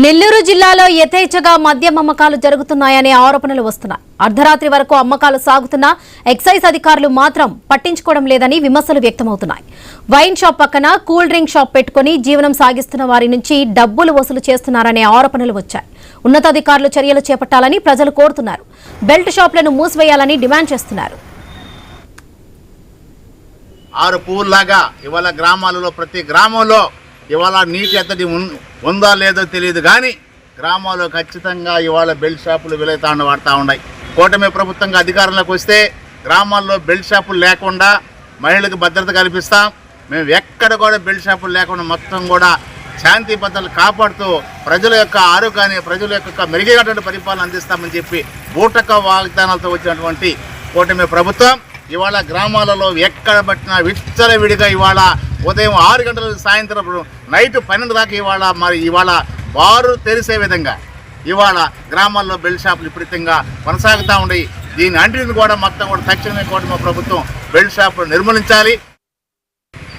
నెల్లూరు జిల్లాలో యథేచ్ఛగా మద్యం అమ్మకాలు జరుగుతున్నాయనే ఆరోపణలు వస్తున్నాయి. అర్ధరాత్రి వరకు అమ్మకాలు సాగుతున్నా ఎక్సైజ్ అధికారులు మాత్రం పట్టించుకోవడం లేదని విమర్శలు వ్యక్తమవుతున్నాయి. వైన్ షాప్ పక్కన కూల్ డ్రింక్ షాప్ పెట్టుకుని జీవనం సాగిస్తున్న వారి నుంచి డబ్బులు వసూలు చేస్తున్నారనే ఆరోపణలు వచ్చాయి. ఉన్నతాధికారులు చర్యలు చేపట్టాలని ప్రజలు కోరుతున్నారు. బెల్ట్ షాపులను మూసివేయాలని డిమాండ్ చేస్తున్నారు. ఆరు పువ్వుల్లాగా ఇవాళ గ్రామాలలో ప్రతి గ్రామంలో ఇవాళ నీటి ఎత్తడి ఉందా లేదో తెలియదు, కానీ గ్రామాల్లో ఖచ్చితంగా ఇవాళ బెల్ట్ షాపులు విలైతాండ వాడుతూ ఉన్నాయి. కూటమి ప్రభుత్వంగా అధికారంలోకి వస్తే గ్రామాల్లో బెల్ట్ షాపులు లేకుండా మహిళలకు భద్రత కల్పిస్తాం. మేము ఎక్కడ కూడా బెల్ట్ షాపులు లేకుండా మొత్తం కూడా శాంతి భద్రతలు కాపాడుతూ ప్రజల యొక్క ఆరోగ్యాన్ని, ప్రజల యొక్క మెరుగైనటువంటి పరిపాలన అందిస్తామని చెప్పి బూటక వాగ్దానాలతో వచ్చినటువంటి కూటమి ప్రభుత్వం ఇవాళ గ్రామాలలో ఎక్కడ పట్టినా విచ్చలవిడిగా ఇవాళ ఉదయం 6 గంటల సాయంత్రం నైట్ 12 దాకా ఇవాళ బారు తెరిసే విధంగా ఇవాళ గ్రామాల్లో బెల్ట్ షాపులు విపరీతంగా కొనసాగుతూ ఉన్నాయి. దీని అంటిని కూడా మొత్తం కూడా తక్షణమే కూటమి ప్రభుత్వం బెల్ట్ షాపులు నిర్మూలించాలి.